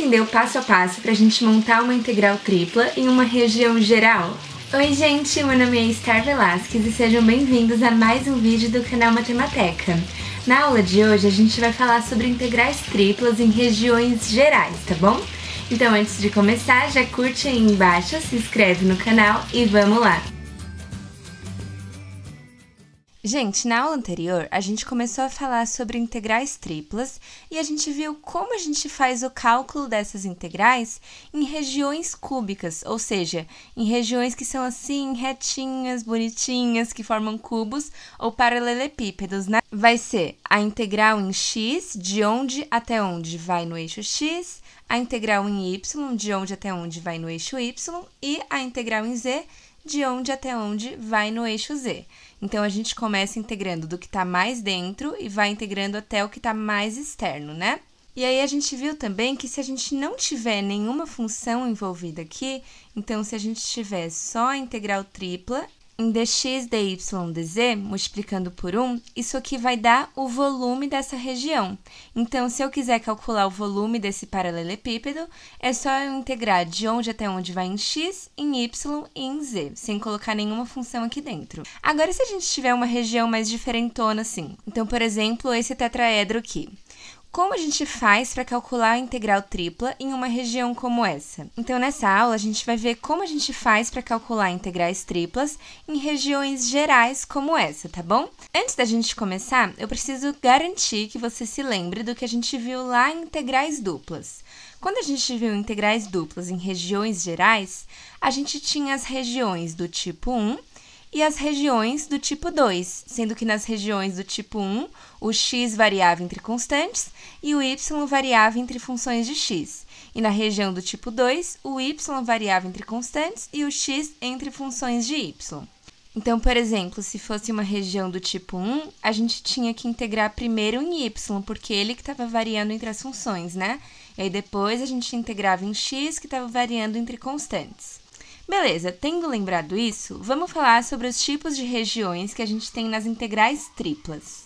entender o passo a passo para a gente montar uma integral tripla em uma região geral? Oi gente, meu nome é Star Velasquez e sejam bem-vindos a mais um vídeo do canal Matemateca. Na aula de hoje a gente vai falar sobre integrais triplas em regiões gerais, tá bom? Então antes de começar, já curte aí embaixo, se inscreve no canal e vamos lá! Gente, na aula anterior, a gente começou a falar sobre integrais triplas e a gente viu como a gente faz o cálculo dessas integrais em regiões cúbicas, ou seja, em regiões que são assim, retinhas, bonitinhas, que formam cubos ou paralelepípedos, né? Vai ser a integral em x, de onde até onde vai no eixo x, a integral em y, de onde até onde vai no eixo y, e a integral em z, de onde até onde vai no eixo z. Então, a gente começa integrando do que está mais dentro e vai integrando até o que está mais externo, né? E aí, a gente viu também que se a gente não tiver nenhuma função envolvida aqui, então, se a gente tiver só a integral tripla em dx, dy, dz, multiplicando por 1, isso aqui vai dar o volume dessa região. Então, se eu quiser calcular o volume desse paralelepípedo, é só eu integrar de onde até onde vai em x, em y e em z, sem colocar nenhuma função aqui dentro. Agora, se a gente tiver uma região mais diferentona assim, então, por exemplo, esse tetraedro aqui. Como a gente faz para calcular a integral tripla em uma região como essa? Então, nessa aula, a gente vai ver como a gente faz para calcular integrais triplas em regiões gerais como essa, tá bom? Antes da gente começar, eu preciso garantir que você se lembre do que a gente viu lá em integrais duplas. Quando a gente viu integrais duplas em regiões gerais, a gente tinha as regiões do tipo 1 e as regiões do tipo 2, sendo que nas regiões do tipo 1, o x variava entre constantes e o y variava entre funções de x. E na região do tipo 2, o y variava entre constantes e o x entre funções de y. Então, por exemplo, se fosse uma região do tipo 1, a gente tinha que integrar primeiro em y, porque ele que estava variando entre as funções, né? E aí depois a gente integrava em x, que estava variando entre constantes. Beleza, tendo lembrado isso, vamos falar sobre os tipos de regiões que a gente tem nas integrais triplas.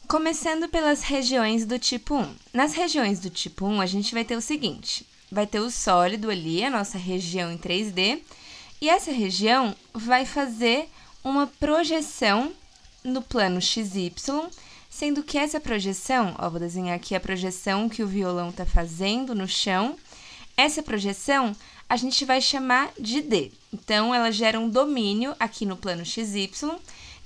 Começando pelas regiões do tipo 1. Nas regiões do tipo 1, a gente vai ter o seguinte, vai ter o sólido ali, a nossa região em 3D, e essa região vai fazer uma projeção no plano XY, sendo que essa projeção, ó, vou desenhar aqui a projeção que o violão está fazendo no chão, essa projeção a gente vai chamar de D. Então, ela gera um domínio aqui no plano XY,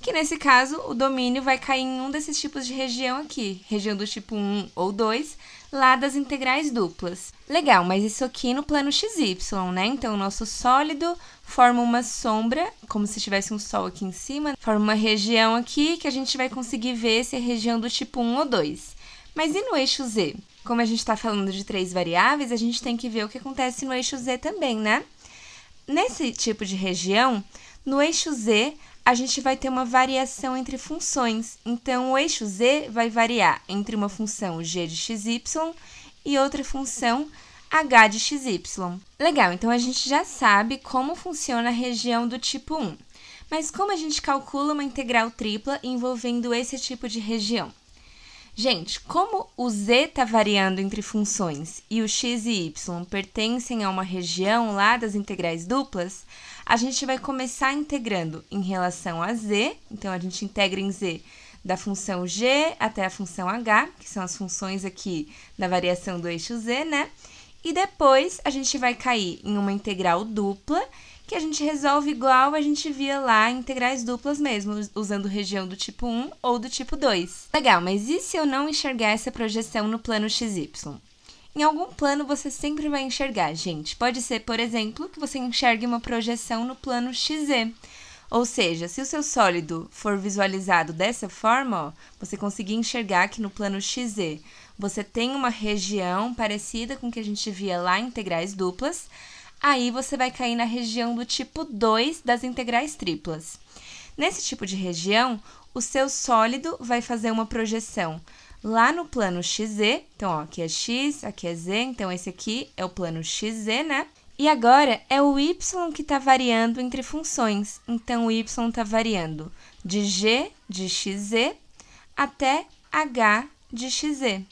que nesse caso, o domínio vai cair em um desses tipos de região aqui, região do tipo 1 ou 2, lá das integrais duplas. Legal, mas isso aqui no plano XY, né? Então, o nosso sólido forma uma sombra, como se tivesse um sol aqui em cima, forma uma região aqui que a gente vai conseguir ver se é região do tipo 1 ou 2. Mas e no eixo Z? Como a gente está falando de 3 variáveis, a gente tem que ver o que acontece no eixo Z também, né? Nesse tipo de região, no eixo Z, a gente vai ter uma variação entre funções. Então, o eixo Z vai variar entre uma função g de xy e outra função h de xy. Legal, então a gente já sabe como funciona a região do tipo 1. Mas como a gente calcula uma integral tripla envolvendo esse tipo de região? Gente, como o z está variando entre funções e o x e y pertencem a uma região lá das integrais duplas, a gente vai começar integrando em relação a z, então a gente integra em z da função g até a função h, que são as funções aqui da variação do eixo z, né? E depois a gente vai cair em uma integral dupla, que a gente resolve igual a gente via lá em integrais duplas mesmo, usando região do tipo 1 ou do tipo 2. Legal, mas e se eu não enxergar essa projeção no plano XY? Em algum plano você sempre vai enxergar, gente. Pode ser, por exemplo, que você enxergue uma projeção no plano XZ. Ou seja, se o seu sólido for visualizado dessa forma, ó, você conseguir enxergar que no plano XZ você tem uma região parecida com o que a gente via lá em integrais duplas, aí você vai cair na região do tipo 2 das integrais triplas. Nesse tipo de região, o seu sólido vai fazer uma projeção lá no plano XZ, então, ó, aqui é X, aqui é Z, então esse aqui é o plano XZ, né? E agora é o Y que está variando entre funções, então o Y está variando de G de XZ até H de XZ.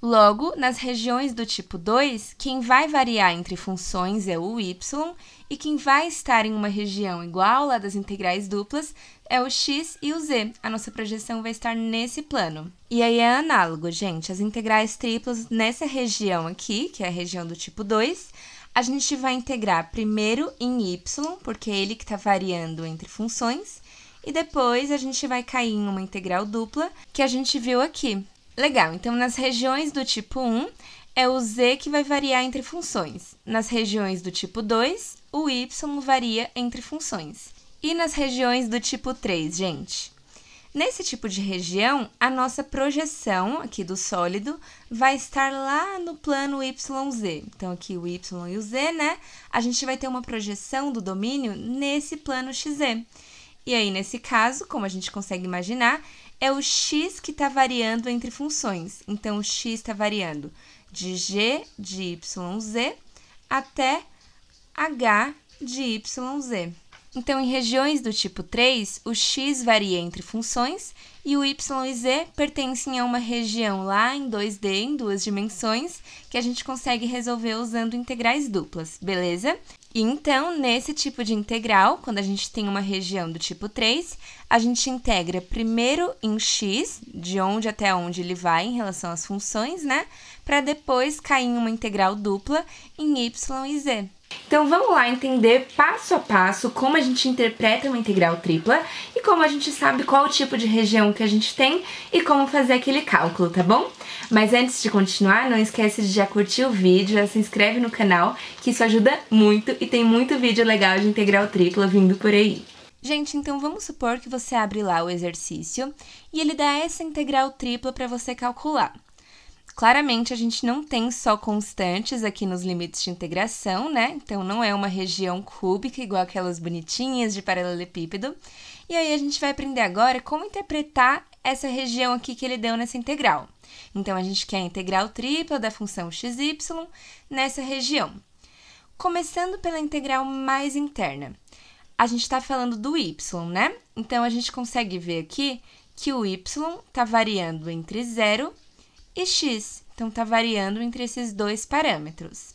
Logo, nas regiões do tipo 2, quem vai variar entre funções é o y, e quem vai estar em uma região igual à das integrais duplas é o x e o z. A nossa projeção vai estar nesse plano. E aí é análogo, gente. As integrais triplas nessa região aqui, que é a região do tipo 2, a gente vai integrar primeiro em y, porque é ele que está variando entre funções, e depois a gente vai cair em uma integral dupla, que a gente viu aqui. Legal, então nas regiões do tipo 1, é o z que vai variar entre funções. Nas regiões do tipo 2, o y varia entre funções. E nas regiões do tipo 3, gente? Nesse tipo de região, a nossa projeção aqui do sólido vai estar lá no plano YZ. Então, aqui o Y e o Z, né? A gente vai ter uma projeção do domínio nesse plano XZ. E aí, nesse caso, como a gente consegue imaginar, é o x que está variando entre funções. Então, o x está variando de g de yz até h de yz. Então, em regiões do tipo 3, o x varia entre funções e o y e z pertencem a uma região lá em 2D, em duas dimensões, que a gente consegue resolver usando integrais duplas, beleza? E então, nesse tipo de integral, quando a gente tem uma região do tipo 3, a gente integra primeiro em x, de onde até onde ele vai em relação às funções, né? Para depois cair em uma integral dupla em y e z. Então, vamos lá entender passo a passo como a gente interpreta uma integral tripla e como a gente sabe qual o tipo de região que a gente tem e como fazer aquele cálculo, tá bom? Mas antes de continuar, não esquece de já curtir o vídeo, já se inscreve no canal, que isso ajuda muito e tem muito vídeo legal de integral tripla vindo por aí. Gente, então vamos supor que você abre lá o exercício e ele dá essa integral tripla para você calcular. Claramente, a gente não tem só constantes aqui nos limites de integração, né? Então, não é uma região cúbica igual aquelas bonitinhas de paralelepípedo. E aí, a gente vai aprender agora como interpretar essa região aqui que ele deu nessa integral. Então, a gente quer a integral tripla da função xy nessa região. Começando pela integral mais interna. A gente está falando do y, né? Então, a gente consegue ver aqui que o y está variando entre 0 e x, então está variando entre esses dois parâmetros.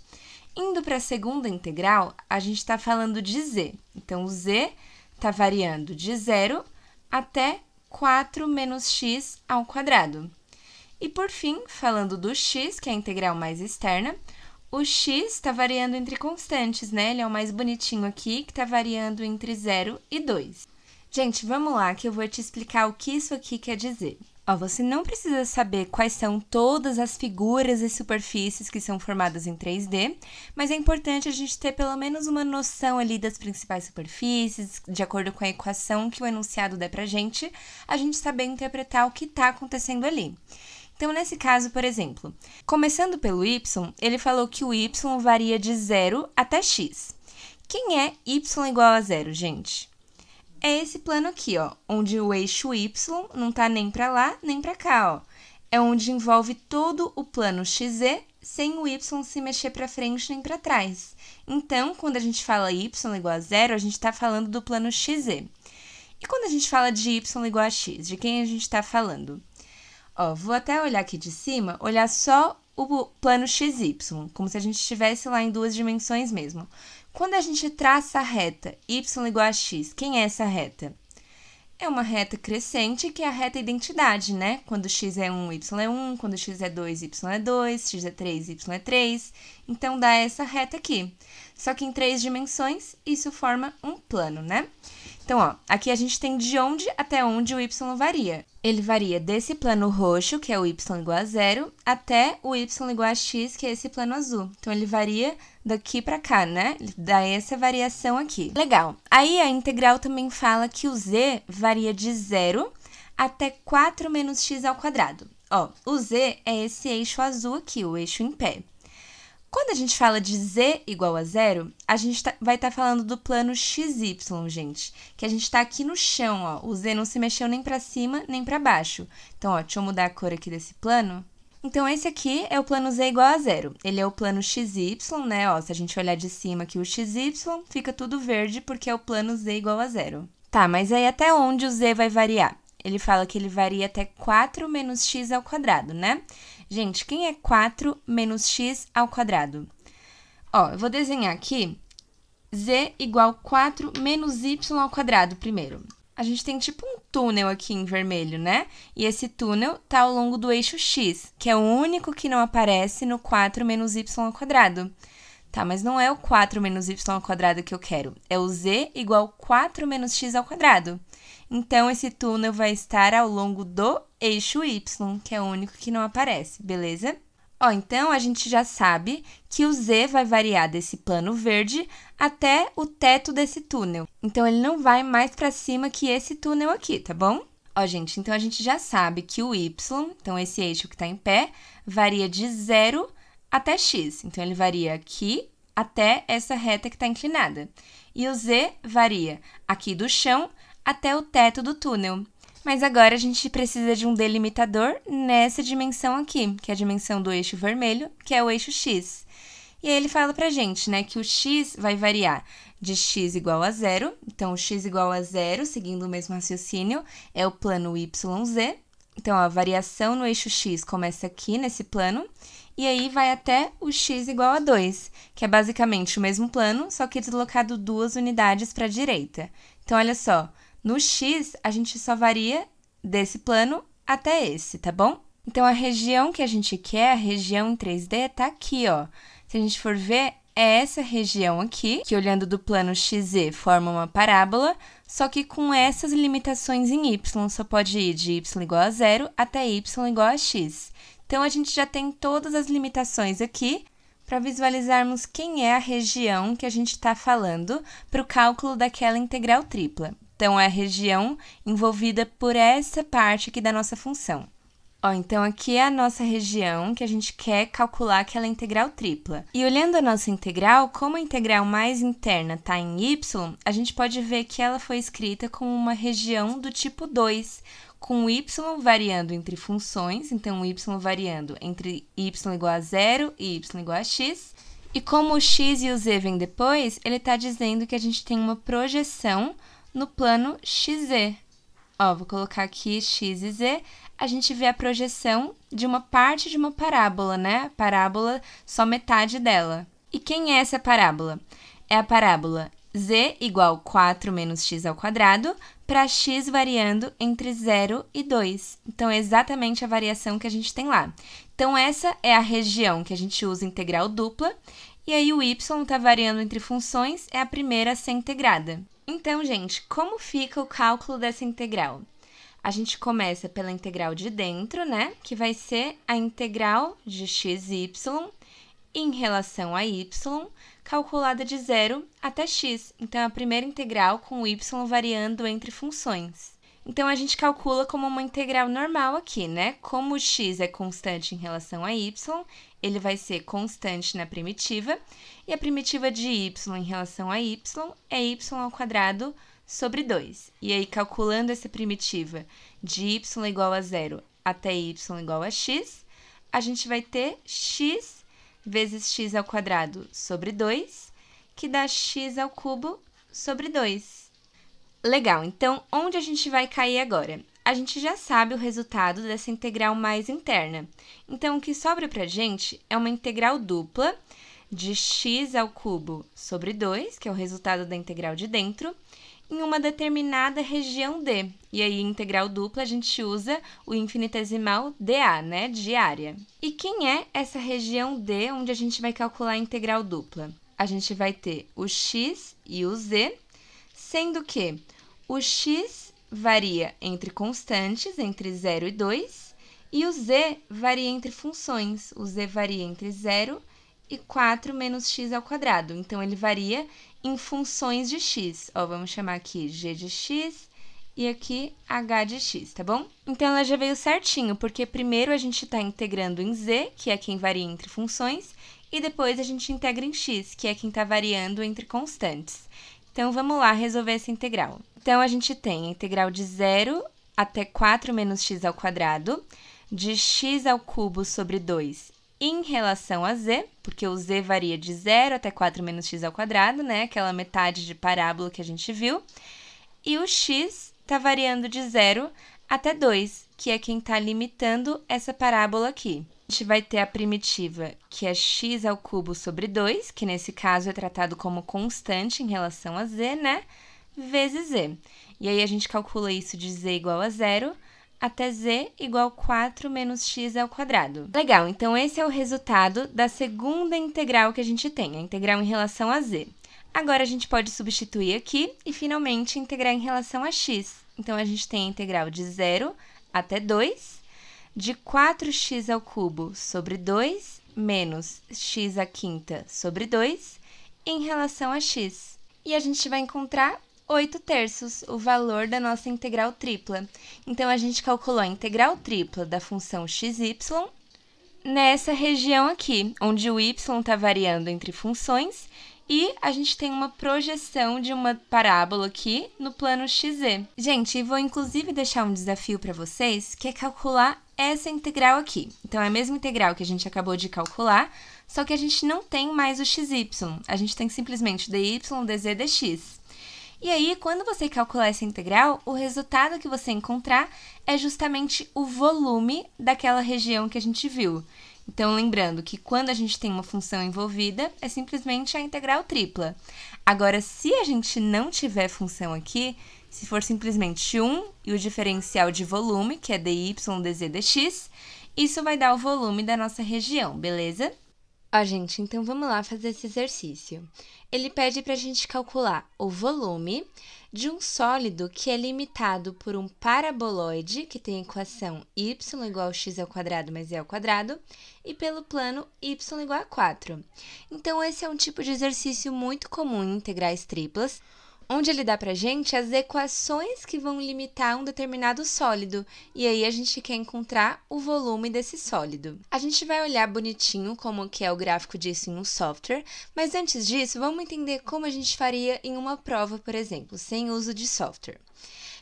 Indo para a segunda integral, a gente está falando de z. Então, o z está variando de 0 até 4 menos x ao quadrado. E, por fim, falando do x, que é a integral mais externa, o x está variando entre constantes, né? Ele é o mais bonitinho aqui, que está variando entre 0 e 2. Gente, vamos lá que eu vou te explicar o que isso aqui quer dizer. Ó, você não precisa saber quais são todas as figuras e superfícies que são formadas em 3D, mas é importante a gente ter pelo menos uma noção ali das principais superfícies, de acordo com a equação que o enunciado der pra gente, a gente saber interpretar o que está acontecendo ali. Então, nesse caso, por exemplo, começando pelo y, ele falou que o y varia de 0 até x. Quem é y igual a 0, gente? É esse plano aqui, ó, onde o eixo y não tá nem para lá, nem para cá, ó. É onde envolve todo o plano XZ, sem o y se mexer para frente nem para trás. Então, quando a gente fala y igual a 0, a gente está falando do plano XZ. E quando a gente fala de y igual a x, de quem a gente está falando? Ó, vou até olhar aqui de cima, olhar só o plano XY, como se a gente estivesse lá em duas dimensões mesmo. Quando a gente traça a reta y igual a x, quem é essa reta? É uma reta crescente, que é a reta identidade, né? Quando x é 1, y é 1, quando x é 2, y é 2, x é 3, y é 3. Então, dá essa reta aqui. Só que em 3 dimensões, isso forma um plano, né? Então, ó, aqui a gente tem de onde até onde o y varia. Ele varia desse plano roxo, que é o y igual a 0, até o y igual a x, que é esse plano azul. Então, ele varia daqui para cá, né? Ele dá essa variação aqui. Legal. Aí, a integral também fala que o z varia de 0 até 4 menos x ao quadrado. Ó, o z é esse eixo azul aqui, o eixo em pé. Quando a gente fala de z igual a 0, a gente vai estar falando do plano xy, gente, que a gente está aqui no chão, ó. O z não se mexeu nem para cima, nem para baixo. Então, ó, deixa eu mudar a cor aqui desse plano. Então, esse aqui é o plano z igual a 0. Ele é o plano xy, né? Ó, se a gente olhar de cima aqui o xy, fica tudo verde porque é o plano z igual a 0. Tá, mas aí até onde o z vai variar? ele fala que ele varia até 4 menos x ao quadrado, né? Gente, quem é 4 menos x ao quadrado? Ó, eu vou desenhar aqui z igual 4 menos y ao quadrado primeiro. A gente tem tipo um túnel aqui em vermelho, né? E esse túnel tá ao longo do eixo x, que é o único que não aparece no 4 menos y ao quadrado. Tá, mas não é o 4 menos y ao quadrado que eu quero, é o z igual 4 menos x ao quadrado. Então, esse túnel vai estar ao longo do eixo y, que é o único que não aparece, beleza? Ó, então, a gente já sabe que o z vai variar desse plano verde até o teto desse túnel. Então, ele não vai mais para cima que esse túnel aqui, tá bom? Ó, gente, então a gente já sabe que o y, então esse eixo que está em pé, varia de 0 até x. Então, ele varia aqui até essa reta que está inclinada. E o z varia aqui do chão até o teto do túnel. Mas agora a gente precisa de um delimitador nessa dimensão aqui, que é a dimensão do eixo vermelho, que é o eixo x. E aí ele fala pra gente, né, que o x vai variar de x igual a 0. Então, o x igual a 0, seguindo o mesmo raciocínio, é o plano YZ. Então, a variação no eixo x começa aqui nesse plano, e aí vai até o x igual a 2, que é basicamente o mesmo plano, só que deslocado 2 unidades para a direita. Então, olha só. No x, a gente só varia desse plano até esse, tá bom? Então, a região que a gente quer, a região em 3D, tá aqui, ó. Se a gente for ver, é essa região aqui, que olhando do plano XZ forma uma parábola, só que com essas limitações em y, só pode ir de y igual a 0 até y igual a x. Então, a gente já tem todas as limitações aqui para visualizarmos quem é a região que a gente está falando para o cálculo daquela integral tripla. Então, é a região envolvida por essa parte aqui da nossa função. Ó, então, aqui é a nossa região que a gente quer calcular aquela integral tripla. E olhando a nossa integral, como a integral mais interna está em y, a gente pode ver que ela foi escrita como uma região do tipo 2, com y variando entre funções, então y variando entre y igual a 0 e y igual a x. E como o x e o z vêm depois, ele está dizendo que a gente tem uma projeção no plano XZ. Ó, vou colocar aqui x e z, a gente vê a projeção de uma parte de uma parábola, né? A parábola, só metade dela. E quem é essa parábola? É a parábola z igual 4 menos x ao quadrado para x variando entre 0 e 2. Então, é exatamente a variação que a gente tem lá. Então, essa é a região que a gente usa integral dupla, e aí o y está variando entre funções, é a primeira a ser integrada. Então, gente, como fica o cálculo dessa integral? A gente começa pela integral de dentro, né? Que vai ser a integral de xy em relação a y, calculada de 0 até x. Então, é a primeira integral com o y variando entre funções. Então, a gente calcula como uma integral normal aqui, né? Como o x é constante em relação a y, ele vai ser constante na primitiva, e a primitiva de y em relação a y é y ao quadrado sobre 2. E aí, calculando essa primitiva de y igual a 0 até y igual a x, a gente vai ter x vezes x ao quadrado sobre 2, que dá x ao cubo sobre 2. Legal, então, onde a gente vai cair agora? A gente já sabe o resultado dessa integral mais interna. Então, o que sobra para a gente é uma integral dupla de x ao cubo sobre 2, que é o resultado da integral de dentro, em uma determinada região D. E aí, integral dupla, a gente usa o infinitesimal dA, né, de área. E quem é essa região D onde a gente vai calcular a integral dupla? A gente vai ter o x e o z, sendo que o x varia entre constantes, entre 0 e 2, e o z varia entre funções. O z varia entre 0 e 4 menos x ao quadrado. Então, ele varia em funções de x. Ó, vamos chamar aqui g de x e aqui h de x, tá bom? Então, ela já veio certinho, porque primeiro a gente está integrando em z, que é quem varia entre funções, e depois a gente integra em x, que é quem está variando entre constantes. Então, vamos lá resolver essa integral. Então, a gente tem a integral de 0 até 4 menos x ao quadrado, de x ao cubo sobre 2 em relação a z, porque o z varia de 0 até 4 menos x ao quadrado, né? Aquela metade de parábola que a gente viu. E o x está variando de 0 até 2, que é quem está limitando essa parábola aqui. A gente vai ter a primitiva, que é x ao cubo sobre 2, que nesse caso é tratado como constante em relação a z, né? Vezes z. E aí, a gente calcula isso de z igual a 0 até z igual a 4 menos x ao quadrado. Legal, então esse é o resultado da segunda integral que a gente tem, a integral em relação a z. Agora, a gente pode substituir aqui e, finalmente, integrar em relação a x. Então, a gente tem a integral de 0 até 2, de 4x ao cubo sobre 2, menos x à quinta sobre 2, em relação a x. E a gente vai encontrar 8/3, o valor da nossa integral tripla. Então, a gente calculou a integral tripla da função xy nessa região aqui, onde o y está variando entre funções e a gente tem uma projeção de uma parábola aqui no plano XZ. Gente, e vou inclusive deixar um desafio para vocês, que é calcular essa integral aqui. Então, é a mesma integral que a gente acabou de calcular, só que a gente não tem mais o xy, a gente tem simplesmente dy, dz, dx. E aí, quando você calcular essa integral, o resultado que você encontrar é justamente o volume daquela região que a gente viu. Então, lembrando que quando a gente tem uma função envolvida, é simplesmente a integral tripla. Agora, se a gente não tiver função aqui, se for simplesmente 1 e o diferencial de volume, que é dy, dz, dx, isso vai dar o volume da nossa região, beleza? Ó, gente, então vamos lá fazer esse exercício. Ele pede para a gente calcular o volume de um sólido que é limitado por um paraboloide, que tem a equação y igual a x ao quadrado mais z ao quadrado, e pelo plano y igual a 4. Então, esse é um tipo de exercício muito comum em integrais triplas, onde ele dá pra gente as equações que vão limitar um determinado sólido, e aí a gente quer encontrar o volume desse sólido. A gente vai olhar bonitinho como que é o gráfico disso em um software, mas antes disso, vamos entender como a gente faria em uma prova, por exemplo, sem uso de software.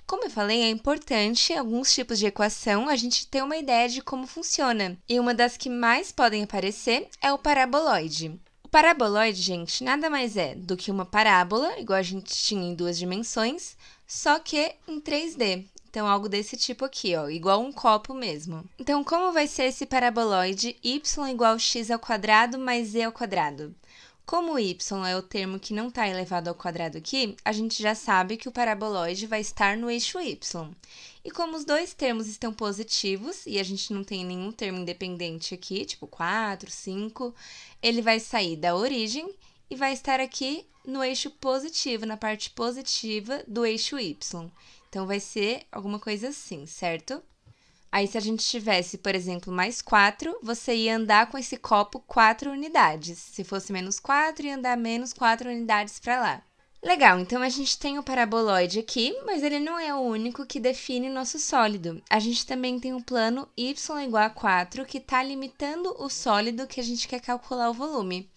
Como eu falei, é importante, alguns tipos de equação, a gente ter uma ideia de como funciona, e uma das que mais podem aparecer é o paraboloide. Paraboloide, gente, nada mais é do que uma parábola, igual a gente tinha em 2 dimensões, só que em 3D. Então, algo desse tipo aqui, ó, igual um copo mesmo. Então, como vai ser esse paraboloide y igual a x ao quadrado mais z ao quadrado? Como o y é o termo que não está elevado ao quadrado aqui, a gente já sabe que o paraboloide vai estar no eixo y. E como os dois termos estão positivos, e a gente não tem nenhum termo independente aqui, tipo 4, 5, ele vai sair da origem e vai estar aqui no eixo positivo, na parte positiva do eixo y. Então, vai ser alguma coisa assim, certo? Aí, se a gente tivesse, por exemplo, mais 4, você ia andar com esse copo 4 unidades. Se fosse menos 4, ia andar menos 4 unidades para lá. Legal, então a gente tem o paraboloide aqui, mas ele não é o único que define o nosso sólido. A gente também tem o plano y igual a 4, que está limitando o sólido que a gente quer calcular o volume.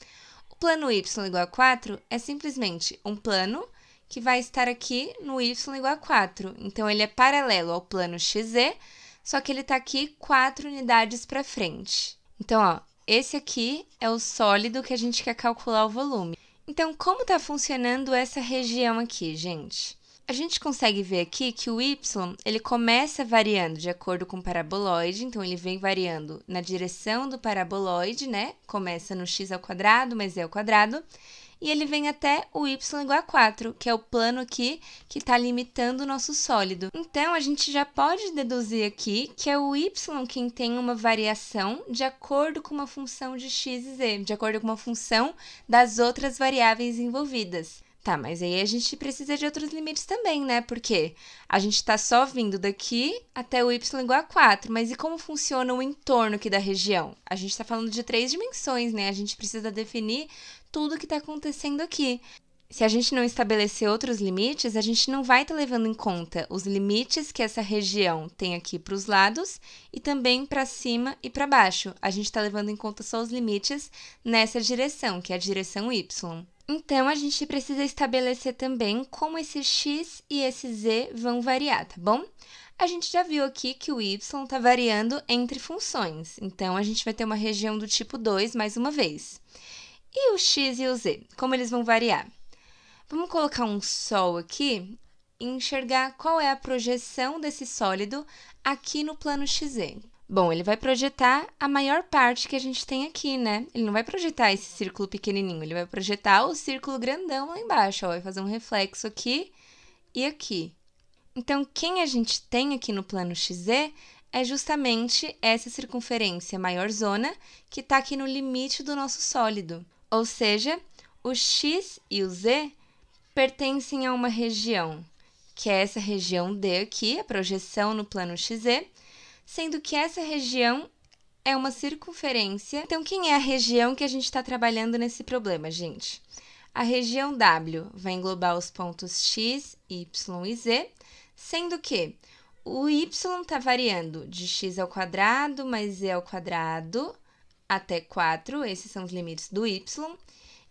O plano y igual a 4 é simplesmente um plano que vai estar aqui no y igual a 4. Então, ele é paralelo ao plano xz, só que ele está aqui 4 unidades para frente. Então, ó, esse aqui é o sólido que a gente quer calcular o volume. Então, como está funcionando essa região aqui, gente? A gente consegue ver aqui que o y, ele começa variando de acordo com o paraboloide, então ele vem variando na direção do paraboloide, né? Começa no x ao quadrado mais z ao quadrado, e ele vem até o y igual a 4, que é o plano aqui que está limitando o nosso sólido. Então, a gente já pode deduzir aqui que é o y quem tem uma variação de acordo com uma função de x e z, de acordo com uma função das outras variáveis envolvidas. Tá, mas aí a gente precisa de outros limites também, né? Porque a gente está só vindo daqui até o y igual a 4, mas e como funciona o entorno aqui da região? A gente está falando de 3 dimensões, né? A gente precisa definir tudo o que está acontecendo aqui. Se a gente não estabelecer outros limites, a gente não vai estar levando em conta os limites que essa região tem aqui para os lados e também para cima e para baixo. A gente está levando em conta só os limites nessa direção, que é a direção y. Então, a gente precisa estabelecer também como esse x e esse z vão variar, tá bom? A gente já viu aqui que o y está variando entre funções, então a gente vai ter uma região do tipo 2 mais uma vez. E o x e o z, como eles vão variar? Vamos colocar um sol aqui, e enxergar qual é a projeção desse sólido aqui no plano XZ. Bom, ele vai projetar a maior parte que a gente tem aqui, né? Ele não vai projetar esse círculo pequenininho, ele vai projetar o círculo grandão lá embaixo, ó, vai fazer um reflexo aqui e aqui. Então, quem a gente tem aqui no plano XZ é justamente essa circunferência maiorzona que está aqui no limite do nosso sólido. Ou seja, o X e o Z pertencem a uma região, que é essa região D aqui, a projeção no plano XZ, sendo que essa região é uma circunferência. Então, quem é a região que a gente está trabalhando nesse problema, gente? A região W vai englobar os pontos X, Y e Z, sendo que o Y está variando de x ao quadrado mais z ao quadrado até 4, esses são os limites do Y,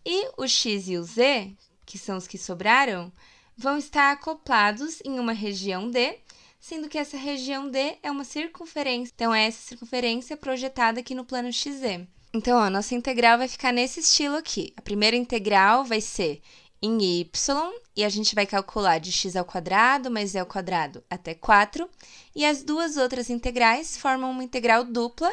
e o x e o z, que são os que sobraram, vão estar acoplados em uma região D, sendo que essa região D é uma circunferência. Então, é essa circunferência projetada aqui no plano XZ. Então, ó, nossa integral vai ficar nesse estilo aqui. A primeira integral vai ser em y, e a gente vai calcular de x ao quadrado mais z ao quadrado até 4, e as duas outras integrais formam uma integral dupla,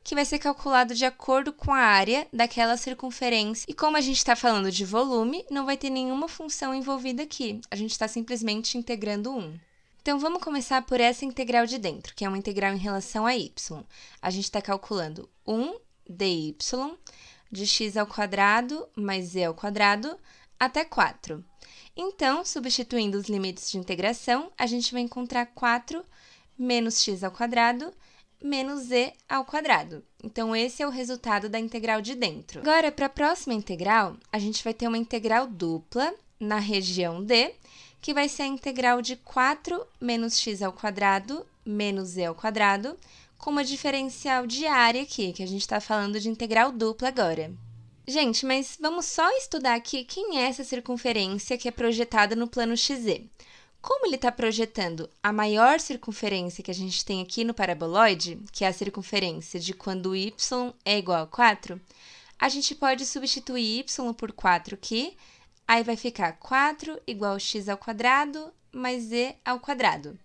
que vai ser calculado de acordo com a área daquela circunferência. E como a gente está falando de volume, não vai ter nenhuma função envolvida aqui. A gente está simplesmente integrando 1. Então, vamos começar por essa integral de dentro, que é uma integral em relação a y. A gente está calculando 1 dy de x ao quadrado mais z ao quadrado até 4. Então, substituindo os limites de integração, a gente vai encontrar 4 menos x ao quadrado menos z ao quadrado. Então, esse é o resultado da integral de dentro. Agora, para a próxima integral, a gente vai ter uma integral dupla na região D, que vai ser a integral de 4 menos x ao quadrado menos z ao quadrado, com uma diferencial de área aqui, que a gente está falando de integral dupla agora. Gente, mas vamos só estudar aqui quem é essa circunferência que é projetada no plano XZ. Como ele está projetando a maior circunferência que a gente tem aqui no paraboloide, que é a circunferência de quando y é igual a 4, a gente pode substituir y por 4 aqui, aí vai ficar 4 igual a x ao quadrado mais z ao quadrado.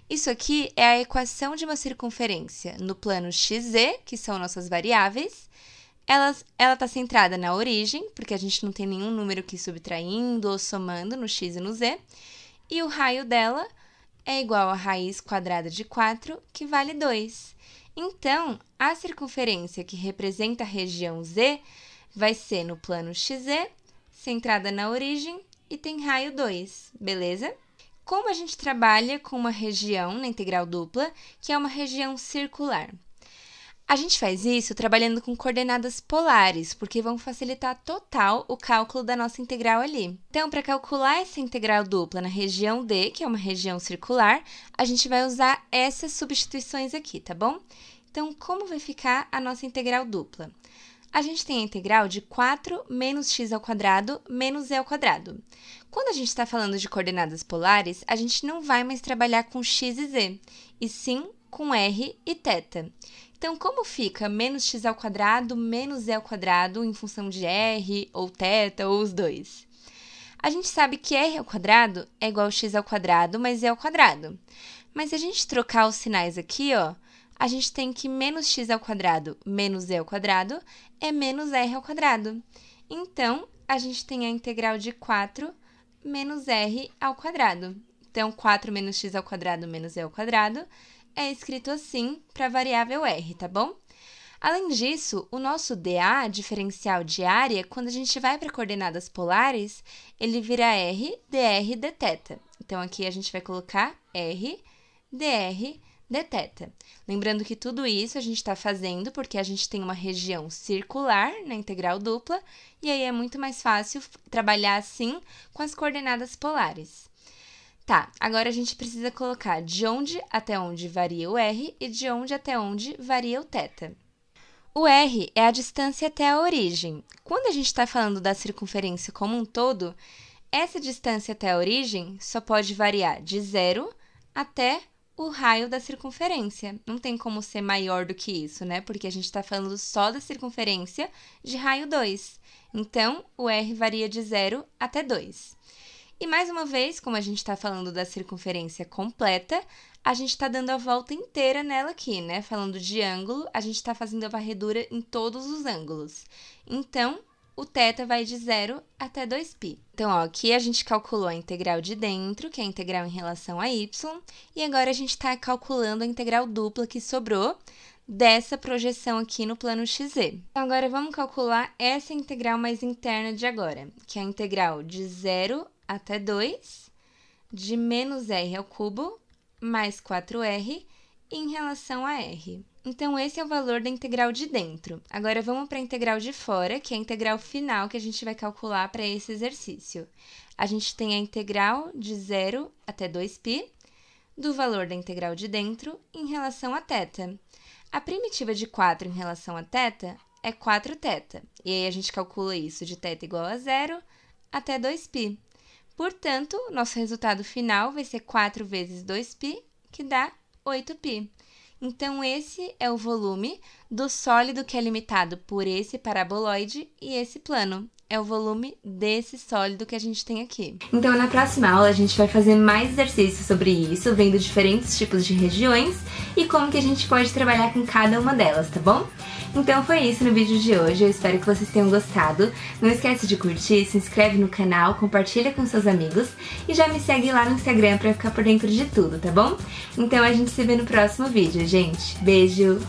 Isso aqui é a equação de uma circunferência no plano XZ, que são nossas variáveis. Ela está centrada na origem, porque a gente não tem nenhum número aqui subtraindo ou somando no x e no z. E o raio dela é igual a raiz quadrada de 4, que vale 2. Então, a circunferência que representa a região Z vai ser no plano XZ, centrada na origem e tem raio 2, beleza? Como a gente trabalha com uma região na integral dupla, que é uma região circular? A gente faz isso trabalhando com coordenadas polares, porque vão facilitar total o cálculo da nossa integral ali. Então, para calcular essa integral dupla na região D, que é uma região circular, a gente vai usar essas substituições aqui, tá bom? Então, como vai ficar a nossa integral dupla? A gente tem a integral de 4 menos x ao quadrado menos z ao quadrado. Quando a gente está falando de coordenadas polares, a gente não vai mais trabalhar com x e z, e sim com r e θ. Então, como fica menos x ao quadrado menos z ao quadrado em função de r ou θ ou os dois? A gente sabe que r ao quadrado é igual a x ao quadrado mais z ao quadrado. Mas se a gente trocar os sinais aqui, ó, a gente tem que menos x ao quadrado menos z ao quadrado é menos r ao quadrado. Então, a gente tem a integral de 4 menos r ao quadrado. Então, 4 menos x ao quadrado menos z ao quadrado é escrito assim para a variável r, tá bom? Além disso, o nosso dA, diferencial de área, quando a gente vai para coordenadas polares, ele vira r, dr, dθ. Então, aqui a gente vai colocar r, dr, dθ. Lembrando que tudo isso a gente está fazendo porque a gente tem uma região circular na integral dupla, e aí é muito mais fácil trabalhar assim com as coordenadas polares. Tá, agora a gente precisa colocar de onde até onde varia o r e de onde até onde varia o θ. O r é a distância até a origem. Quando a gente está falando da circunferência como um todo, essa distância até a origem só pode variar de 0 até o raio da circunferência. Não tem como ser maior do que isso, né? Porque a gente está falando só da circunferência de raio 2. Então, o r varia de 0 até 2. E mais uma vez, como a gente está falando da circunferência completa, a gente está dando a volta inteira nela aqui, né? Falando de ângulo, a gente está fazendo a varredura em todos os ângulos. Então, o θ vai de 0 até 2π. Então, ó, aqui a gente calculou a integral de dentro, que é a integral em relação a y, e agora a gente está calculando a integral dupla que sobrou dessa projeção aqui no plano XZ. Então, agora vamos calcular essa integral mais interna de agora, que é a integral de 0 até 2, de menos r ao cubo, mais 4r, em relação a r. Então, esse é o valor da integral de dentro. Agora, vamos para a integral de fora, que é a integral final que a gente vai calcular para esse exercício. A gente tem a integral de 0 até 2π, do valor da integral de dentro em relação a θ. A primitiva de 4 em relação a θ é 4θ. E aí, a gente calcula isso de θ igual a 0 até 2π. Portanto, nosso resultado final vai ser 4 vezes 2π, que dá 8π. Então, esse é o volume do sólido que é limitado por esse paraboloide e esse plano. É o volume desse sólido que a gente tem aqui. Então, na próxima aula, a gente vai fazer mais exercícios sobre isso, vendo diferentes tipos de regiões e como que a gente pode trabalhar com cada uma delas, tá bom? Então foi isso no vídeo de hoje, eu espero que vocês tenham gostado. Não esquece de curtir, se inscreve no canal, compartilha com seus amigos e já me segue lá no Instagram pra ficar por dentro de tudo, tá bom? Então a gente se vê no próximo vídeo, gente. Beijo!